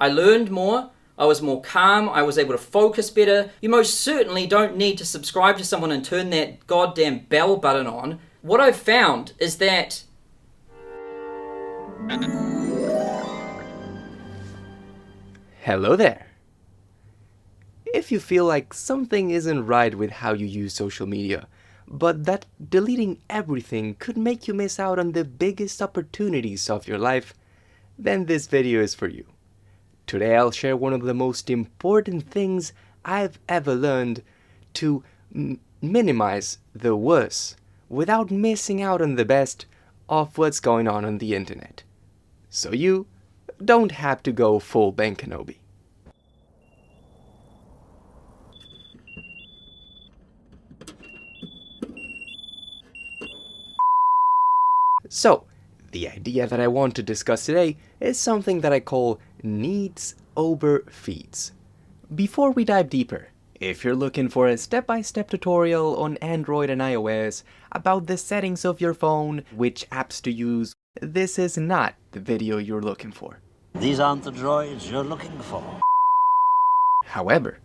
I learned more, I was more calm, I was able to focus better. You most certainly don't need to subscribe to someone and turn that goddamn bell button on. What I've found is that... Hello there. If you feel like something isn't right with how you use social media, but that deleting everything could make you miss out on the biggest opportunities of your life, then this video is for you. Today I'll share one of the most important things I've ever learned to minimize the worst without missing out on the best of what's going on the internet. So you don't have to go full Ben Kenobi. So, the idea that I want to discuss today is something that I call needs over feeds. Before we dive deeper, if you're looking for a step-by-step tutorial on Android and iOS about the settings of your phone, which apps to use, this is not the video you're looking for. These aren't the droids you're looking for. However,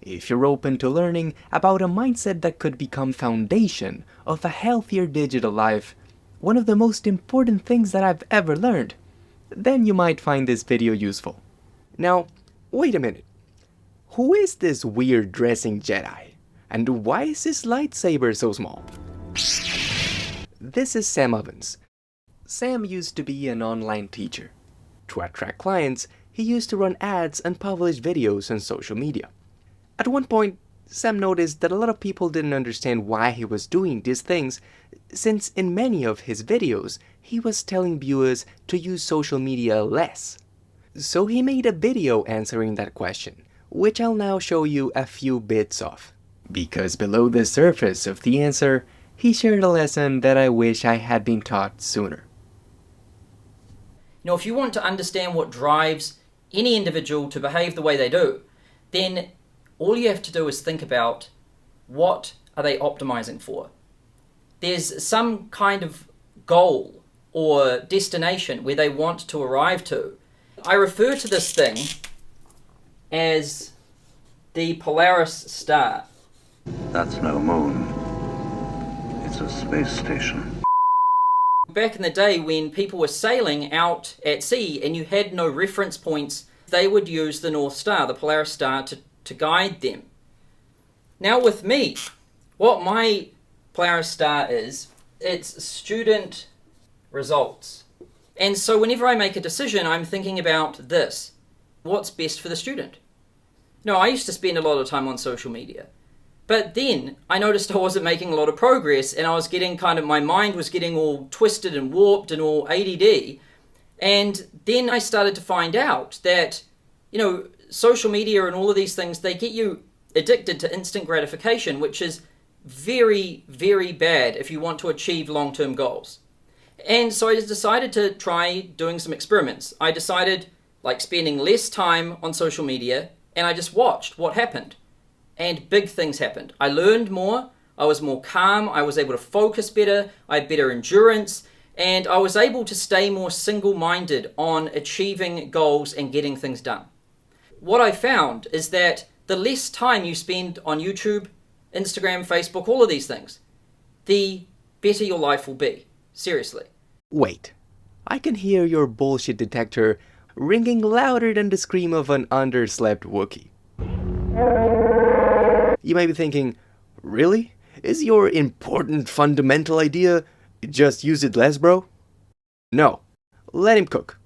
if you're open to learning about a mindset that could become foundation of a healthier digital life, one of the most important things that I've ever learned, then you might find this video useful. Now, wait a minute. Who is this weird dressing Jedi? And why is his lightsaber so small? This is Sam Ovens. Sam used to be an online teacher. To attract clients, he used to run ads and publish videos on social media. At one point, Sam noticed that a lot of people didn't understand why he was doing these things, since in many of his videos, he was telling viewers to use social media less. So he made a video answering that question, which I'll now show you a few bits of. Because below the surface of the answer, he shared a lesson that I wish I had been taught sooner. If you want to understand what drives any individual to behave the way they do, then all you have to do is think about what are they optimizing for. There's some kind of goal or destination where they want to arrive to. I refer to this thing as the Polaris star. That's no moon. It's a space station. Back in the day when people were sailing out at sea and you had no reference points, they would use the North Star, the Polaris star, to guide them. Now with me, what my Polaris star is, it's student results. And so whenever I make a decision, I'm thinking about this. What's best for the student? I used to spend a lot of time on social media. But then I noticed I wasn't making a lot of progress, and I was getting my mind was getting all twisted and warped and all ADD. And then I started to find out that, social media and all of these things, they get you addicted to instant gratification, which is very, very bad if you want to achieve long-term goals. And so I just decided to try doing some experiments. I decided, spending less time on social media, and I just watched what happened. And big things happened. I learned more, I was more calm, I was able to focus better, I had better endurance, and I was able to stay more single-minded on achieving goals and getting things done. What I found is that the less time you spend on YouTube, Instagram, Facebook, all of these things, the better your life will be. Seriously. Wait, I can hear your bullshit detector ringing louder than the scream of an underslept Wookiee. You might be thinking, really? Is your important fundamental idea just use it less, bro? No, let him cook.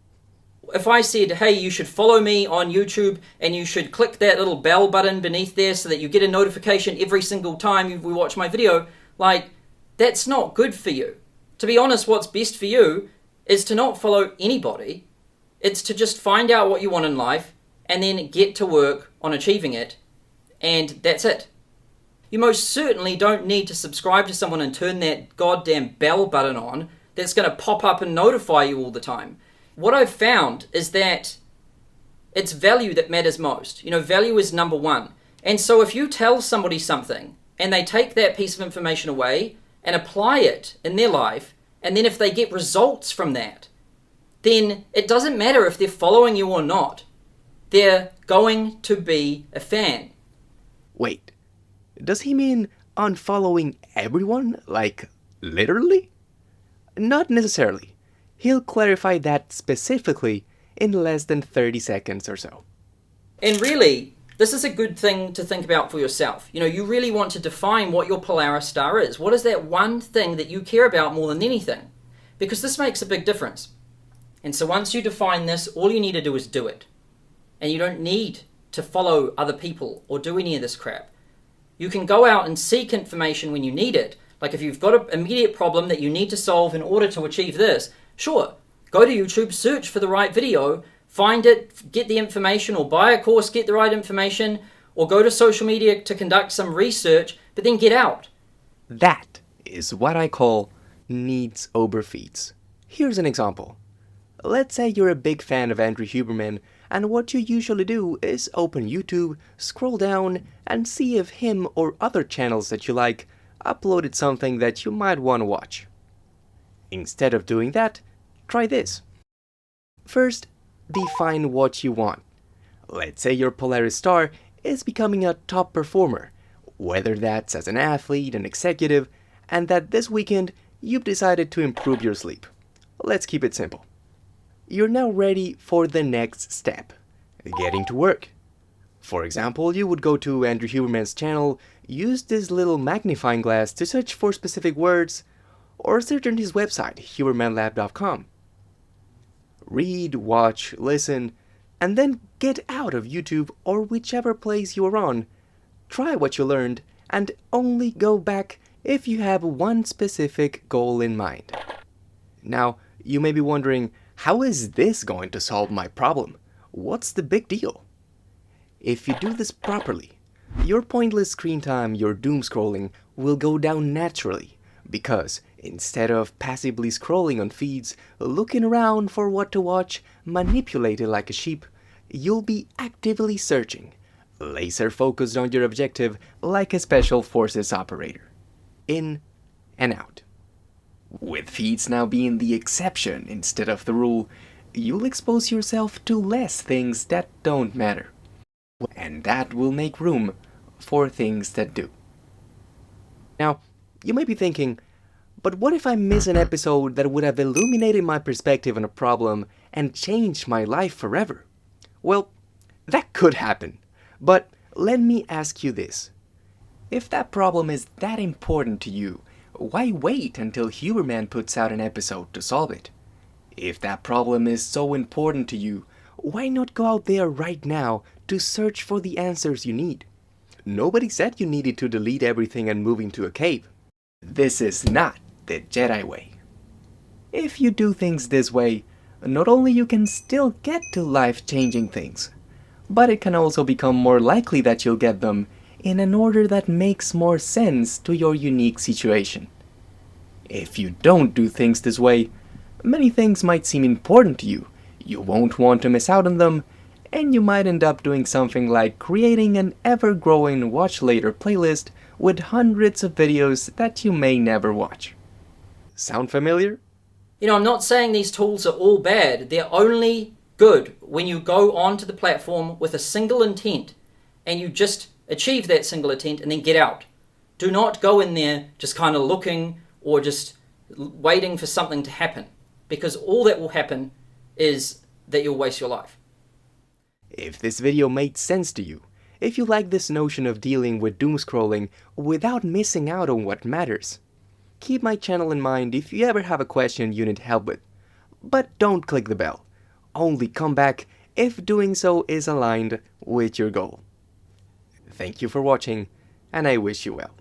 If I said, hey, you should follow me on YouTube and you should click that little bell button beneath there so that you get a notification every single time you watch my video, that's not good for you. To be honest, what's best for you is to not follow anybody. It's to just find out what you want in life and then get to work on achieving it. And that's it. You most certainly don't need to subscribe to someone and turn that goddamn bell button on that's going to pop up and notify you all the time. What I've found is that it's value that matters most. Value is number one. And so if you tell somebody something and they take that piece of information away and apply it in their life, and then if they get results from that, then it doesn't matter if they're following you or not. they're going to be a fan. Wait, does he mean unfollowing everyone? Like, literally? Not necessarily. He'll clarify that specifically in less than 30 seconds or so. And really, this is a good thing to think about for yourself. You really want to define what your Polaris star is. What is that one thing that you care about more than anything? Because this makes a big difference. And so once you define this, all you need to do is do it. And you don't need to follow other people or do any of this crap. You can go out and seek information when you need it. Like if you've got an immediate problem that you need to solve in order to achieve this, sure, go to YouTube, search for the right video, find it, get the information, or buy a course, get the right information, or go to social media to conduct some research, but then get out. That is what I call needs over feeds. Here's an example. Let's say you're a big fan of Andrew Huberman, and what you usually do is open YouTube, scroll down, and see if him or other channels that you like uploaded something that you might want to watch. Instead of doing that, try this. First, define what you want. Let's say your Polaris star is becoming a top performer, whether that's as an athlete, an executive, and that this weekend you've decided to improve your sleep. Let's keep it simple. You're now ready for the next step, getting to work. For example, you would go to Andrew Huberman's channel, use this little magnifying glass to search for specific words, or search on his website, hubermanlab.com. Read, watch, listen, and then get out of YouTube or whichever place you are on. Try what you learned, and only go back if you have one specific goal in mind. Now, you may be wondering, how is this going to solve my problem? What's the big deal? If you do this properly, your pointless screen time, your doom scrolling, will go down naturally, because instead of passively scrolling on feeds, looking around for what to watch, manipulated like a sheep, you'll be actively searching, laser focused on your objective like a special forces operator. In and out. With feeds now being the exception instead of the rule, you'll expose yourself to less things that don't matter. And that will make room for things that do. Now, you may be thinking, but what if I miss an episode that would have illuminated my perspective on a problem and changed my life forever? Well, that could happen. But let me ask you this. If that problem is that important to you, why wait until Huberman puts out an episode to solve it? If that problem is so important to you, why not go out there right now to search for the answers you need? Nobody said you needed to delete everything and move into a cave. This is not the Jedi way. If you do things this way, not only you can still get to life-changing things, but it can also become more likely that you'll get them in an order that makes more sense to your unique situation. If you don't do things this way, many things might seem important to you, you won't want to miss out on them, and you might end up doing something like creating an ever-growing watch later playlist with hundreds of videos that you may never watch. Sound familiar? I'm not saying these tools are all bad. They're only good when you go onto the platform with a single intent and you just achieve that single intent and then get out. Do not go in there just kind of looking or just waiting for something to happen, because all that will happen is that you'll waste your life. If this video made sense to you, if you like this notion of dealing with doom scrolling without missing out on what matters, keep my channel in mind if you ever have a question you need help with. But don't click the bell. Only come back if doing so is aligned with your goal. Thank you for watching, and I wish you well.